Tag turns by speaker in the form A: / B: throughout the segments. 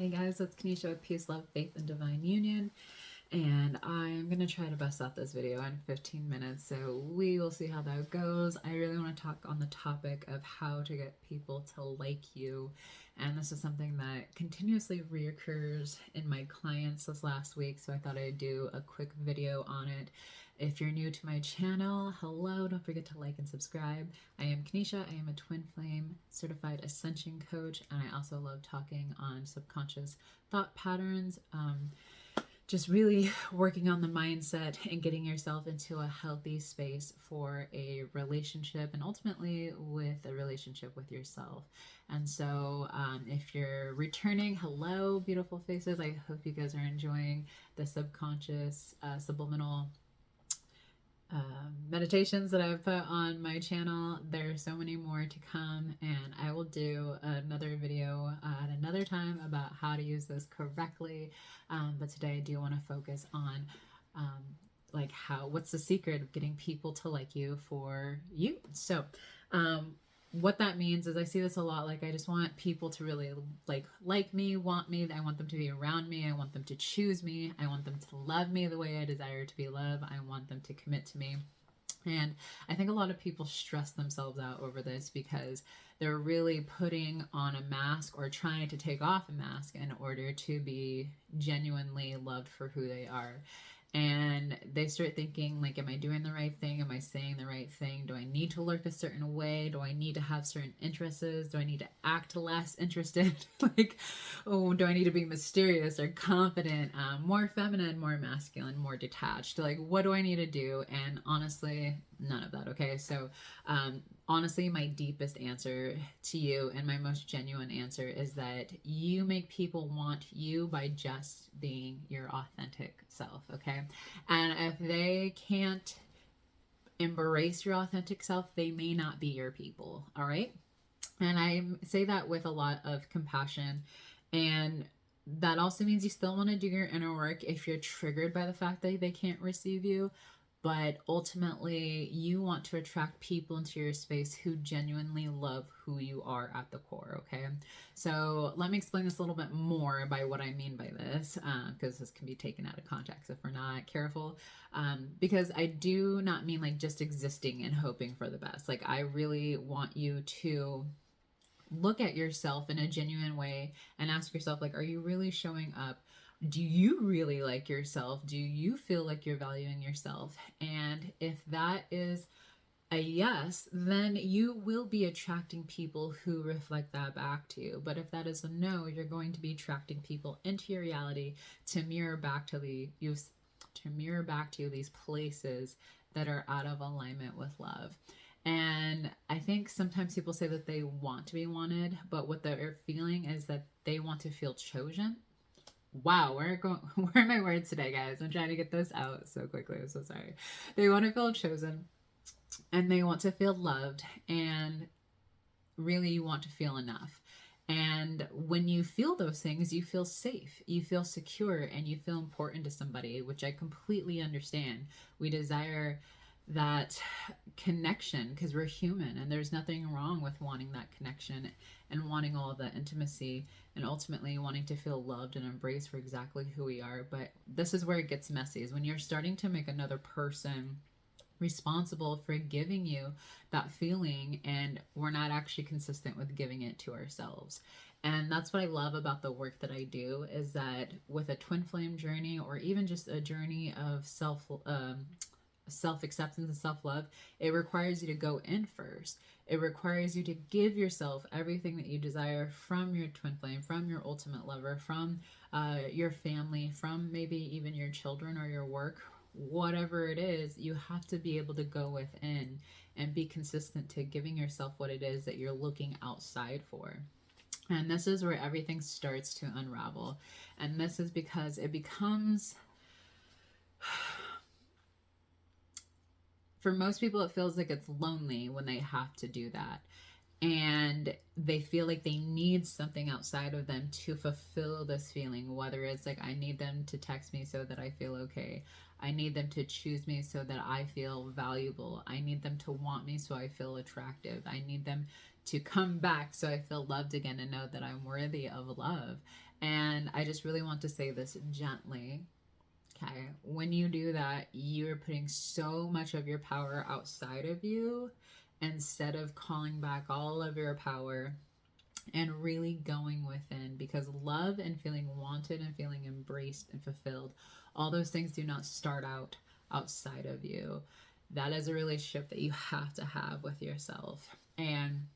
A: Hey guys, it's Kanisha with Peace, Love, Faith, and Divine Union, and I'm going to try to bust out this video in 15 minutes, so we will see how that goes. I really want to talk on the topic of how to get people to like you, and this is something that continuously reoccurs in my clients this last week, so I thought I'd do a quick video on it. If you're new to my channel, hello, don't forget to like and subscribe. I am Kanisha, I am a twin flame certified Ascension coach, and I also love talking on subconscious thought patterns, just really working on the mindset and getting yourself into a healthy space for a relationship and ultimately with a relationship with yourself. And so if you're returning, hello, beautiful faces. I hope you guys are enjoying the subconscious subliminal meditations that I've put on my channel. There are so many more to come, and I will do another video at another time about how to use this correctly. But today I do want to focus on like what's the secret of getting people to like you for you. So what that means is I see this a lot. Like, I just want people to really like me, want me. I want them to be around me. I want them to choose me. I want them to love me the way I desire to be loved. I want them to commit to me. And I think a lot of people stress themselves out over this because they're really putting on a mask or trying to take off a mask in order to be genuinely loved for who they are. And they start thinking, like, am I doing the right thing? Am I saying the right thing? Do I need to look a certain way? Do I need to have certain interests? Do I need to act less interested? Like, oh, do I need to be mysterious or confident, more feminine, more masculine, more detached? Like, what do I need to do? And honestly, none of that, okay? So honestly, my deepest answer to you and my most genuine answer is that you make people want you by just being your authentic self, okay? And if they can't embrace your authentic self, they may not be your people, all right? And I say that with a lot of compassion, and that also means you still want to do your inner work if you're triggered by the fact that they can't receive you. But ultimately, you want to attract people into your space who genuinely love who you are at the core, okay? So let me explain this a little bit more by what I mean by this, because this can be taken out of context if we're not careful. Because I do not mean like just existing and hoping for the best. Like, I really want you to look at yourself in a genuine way and ask yourself, like, are you really showing up? Do you really like yourself? Do you feel like you're valuing yourself? And if that is a yes, then you will be attracting people who reflect that back to you. But if that is a no, you're going to be attracting people into your reality to mirror back to you these places that are out of alignment with love. And I think sometimes people say that they want to be wanted, but what they're feeling is that they want to feel chosen. Wow, where are my words today, guys? I'm trying to get this out so quickly. I'm so sorry. They want to feel chosen, and they want to feel loved, and really you want to feel enough. And when you feel those things, you feel safe, you feel secure, and you feel important to somebody, which I completely understand. We desire that connection because we're human, and there's nothing wrong with wanting that connection and wanting all of that intimacy and ultimately wanting to feel loved and embraced for exactly who we are. But this is where it gets messy, is when you're starting to make another person responsible for giving you that feeling, and we're not actually consistent with giving it to ourselves. And that's what I love about the work that I do, is that with a twin flame journey, or even just a journey of self-acceptance and self-love, it requires you to go in first. It requires you to give yourself everything that you desire from your twin flame, from your ultimate lover, from your family, from maybe even your children or your work. Whatever it is, you have to be able to go within and be consistent to giving yourself what it is that you're looking outside for. And this is where everything starts to unravel. And this is because it becomes... For most people, it feels like it's lonely when they have to do that. And they feel like they need something outside of them to fulfill this feeling, whether it's like, I need them to text me so that I feel okay. I need them to choose me so that I feel valuable. I need them to want me so I feel attractive. I need them to come back so I feel loved again and know that I'm worthy of love. And I just really want to say this gently. Okay, when you do that, you're putting so much of your power outside of you instead of calling back all of your power and really going within, because love and feeling wanted and feeling embraced and fulfilled, all those things do not start out outside of you. That is a relationship that you have to have with yourself. And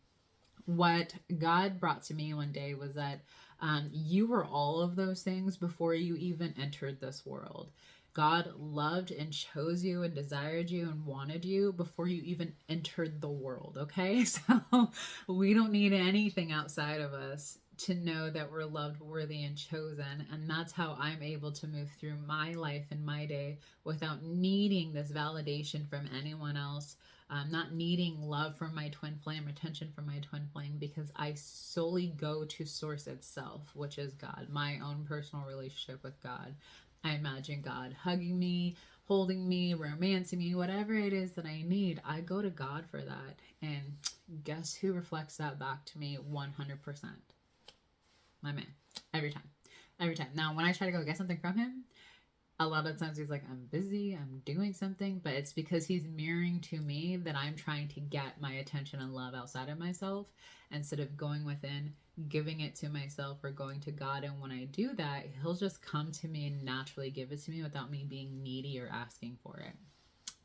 A: what God brought to me one day was that you were all of those things before you even entered this world. God loved and chose you and desired you and wanted you before you even entered the world, okay? So we don't need anything outside of us to know that we're loved, worthy, and chosen. And that's how I'm able to move through my life and my day without needing this validation from anyone else. Not needing love from my twin flame, attention from my twin flame, because I solely go to source itself, which is God, my own personal relationship with God. I imagine God hugging me, holding me, romancing me, whatever it is that I need, I go to God for that. And guess who reflects that back to me 100%? My man. Every time. Every time. Now, when I try to go get something from him, a lot of times he's like, I'm busy, I'm doing something, but it's because he's mirroring to me that I'm trying to get my attention and love outside of myself instead of going within, giving it to myself, or going to God. And when I do that, he'll just come to me and naturally give it to me without me being needy or asking for it.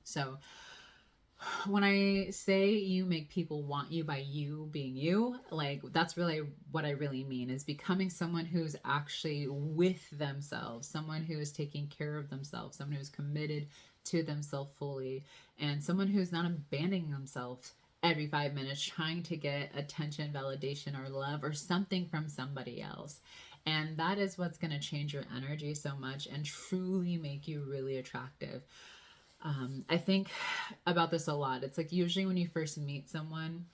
A: So when I say you make people want you by you being you, like that's really what I really mean, is becoming someone who's actually with themselves, someone who is taking care of themselves, someone who's committed to themselves fully, and someone who's not abandoning themselves every 5 minutes trying to get attention, validation, or love or something from somebody else. And that is what's going to change your energy so much and truly make you really attractive. I think about this a lot. It's like usually when you first meet someone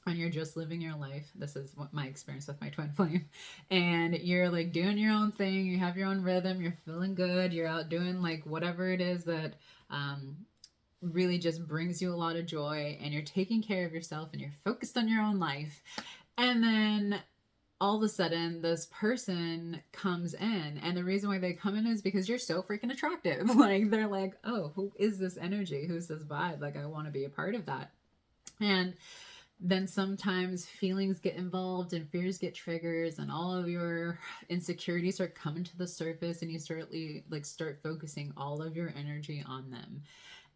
A: and you're just living your life, this is what my experience with my twin flame, and you're like doing your own thing, you have your own rhythm, you're feeling good, you're out doing like whatever it is that really just brings you a lot of joy, and you're taking care of yourself and you're focused on your own life. And then all of a sudden this person comes in, and the reason why they come in is because you're so freaking attractive. Like they're like, oh, who is this energy, who's this vibe, like I want to be a part of that. And then sometimes feelings get involved and fears get triggers, and all of your insecurities are coming to the surface, and you start focusing all of your energy on them.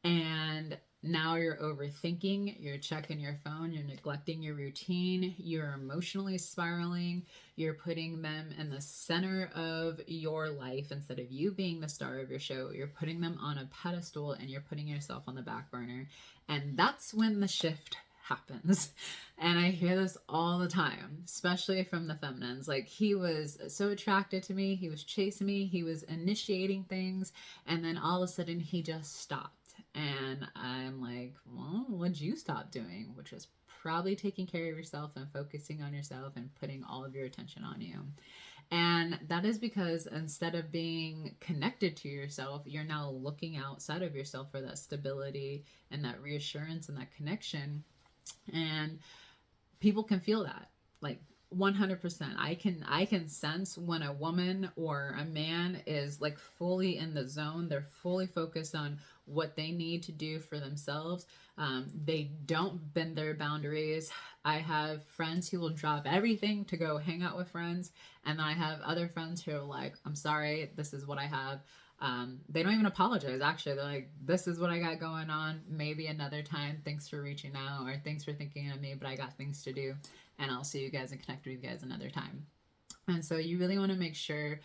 A: And now you're overthinking, you're checking your phone, you're neglecting your routine, you're emotionally spiraling, you're putting them in the center of your life instead of you being the star of your show. You're putting them on a pedestal and you're putting yourself on the back burner. And that's when the shift happens. And I hear this all the time, especially from the feminines. Like, he was so attracted to me, he was chasing me, he was initiating things, and then all of a sudden he just stopped. And I'm like, well, what'd you stop doing? Which was probably taking care of yourself and focusing on yourself and putting all of your attention on you. And that is because instead of being connected to yourself, you're now looking outside of yourself for that stability and that reassurance and that connection. And people can feel that, like 100%. I can sense when a woman or a man is like fully in the zone. They're fully focused on what they need to do for themselves. They don't bend their boundaries. I have friends who will drop everything to go hang out with friends, and then I have other friends who are like, I'm sorry, this is what I have. They don't even apologize. Actually, they're like, this is what I got going on. Maybe another time. Thanks for reaching out, or thanks for thinking of me, but I got things to do, and I'll see you guys and connect with you guys another time. And so you really want to make sure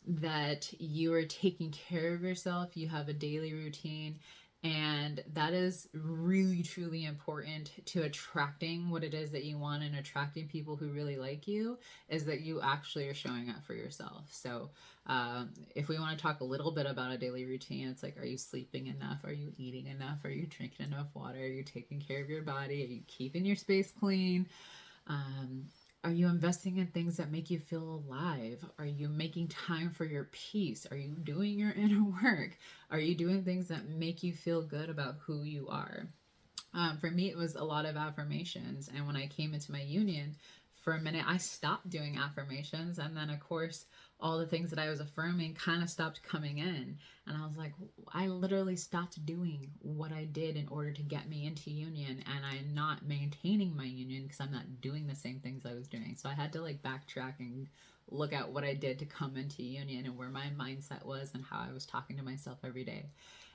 A: that you are taking care of yourself. You have a daily routine, and that is really, truly important to attracting what it is that you want and attracting people who really like you, is that you actually are showing up for yourself. So if we want to talk a little bit about a daily routine, it's like, are you sleeping enough? Are you eating enough? Are you drinking enough water? Are you taking care of your body? Are you keeping your space clean? Are you investing in things that make you feel alive? Are you making time for your peace? Are you doing your inner work? Are you doing things that make you feel good about who you are? For me, it was a lot of affirmations. And when I came into my union, for a minute, I stopped doing affirmations. And then, of course, all the things that I was affirming kind of stopped coming in. And I was like, I literally stopped doing what I did in order to get me into union. And I'm not maintaining my union because I'm not doing the same things I was doing. So I had to like backtrack and look at what I did to come into union and where my mindset was and how I was talking to myself every day.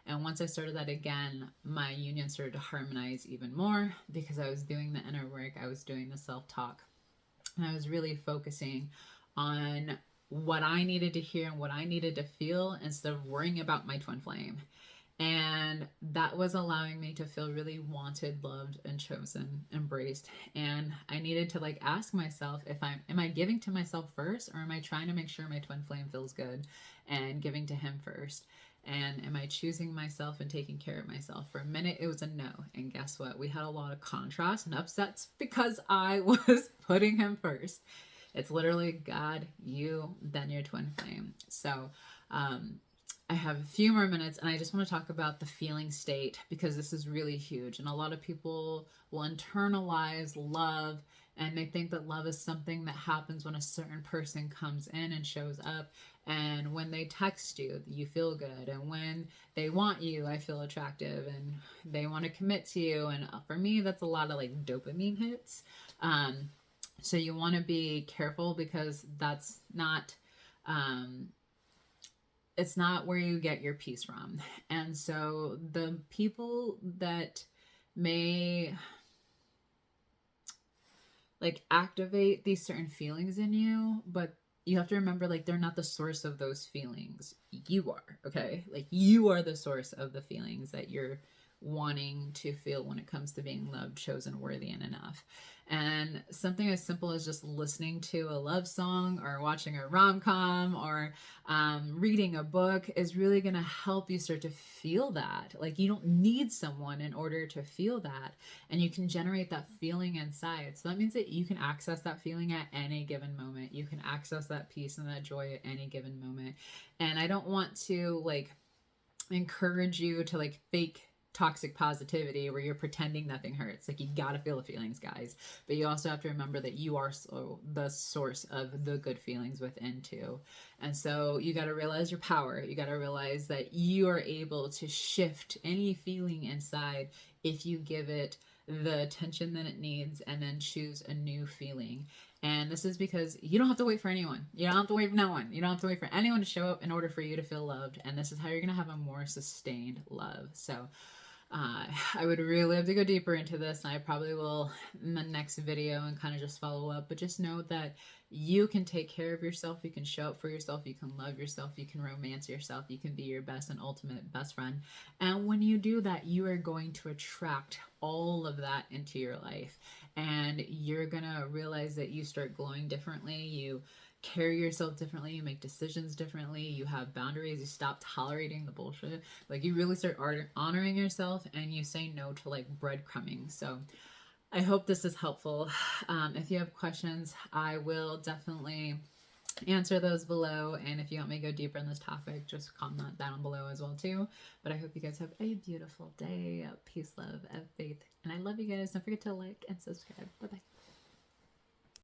A: And once I started that again, my union started to harmonize even more because I was doing the inner work, I was doing the self talk, and I was really focusing on what I needed to hear and what I needed to feel instead of worrying about my twin flame. And that was allowing me to feel really wanted, loved, and chosen, embraced. And I needed to like ask myself if am I giving to myself first, or am I trying to make sure my twin flame feels good and giving to him first? And am I choosing myself and taking care of myself? For a minute, it was a no. And guess what? We had a lot of contrast and upsets because I was putting him first. It's literally God, you, then your twin flame. So, I have a few more minutes and I just want to talk about the feeling state because this is really huge. And a lot of people will internalize love and they think that love is something that happens when a certain person comes in and shows up. And when they text you, you feel good. And when they want you, I feel attractive. And they want to commit to you. And for me, that's a lot of like dopamine hits. So you want to be careful because that's not... it's not where you get your peace from. And so the people that may like activate these certain feelings in you, but you have to remember like they're not the source of those feelings. You are, okay? Like you are the source of the feelings that you're wanting to feel when it comes to being loved, chosen, worthy, and enough. And something as simple as just listening to a love song or watching a rom-com or reading a book is really going to help you start to feel that. Like you don't need someone in order to feel that, and you can generate that feeling inside. So that means that you can access that feeling at any given moment. You can access that peace and that joy at any given moment. And I don't want to like encourage you to like fake toxic positivity where you're pretending nothing hurts. Like you gotta feel the feelings, guys, but you also have to remember that you are the source of the good feelings within too. And so you got to realize your power. You got to realize that you are able to shift any feeling inside if you give it the attention that it needs and then choose a new feeling. And this is because you don't have to wait for anyone. You don't have to wait for no one. You don't have to wait for anyone to show up in order for you to feel loved. And this is how you're going to have a more sustained love. So I would really love to go deeper into this, and I probably will in the next video and kind of just follow up. But just know that you can take care of yourself. You can show up for yourself. You can love yourself. You can romance yourself. You can be your best and ultimate best friend. And when you do that, you are going to attract all of that into your life. And you're going to realize that you start glowing differently. You carry yourself differently, you make decisions differently, you have boundaries, you stop tolerating the bullshit. Like you really start honoring yourself and you say no to like breadcrumbing. So I hope this is helpful. If you have questions, I will definitely answer those below. And if you want me to go deeper in this topic, just comment down below as well too. But I hope you guys have a beautiful day. Peace, love, and faith. And I love you guys. Don't forget to like and subscribe. Bye-bye.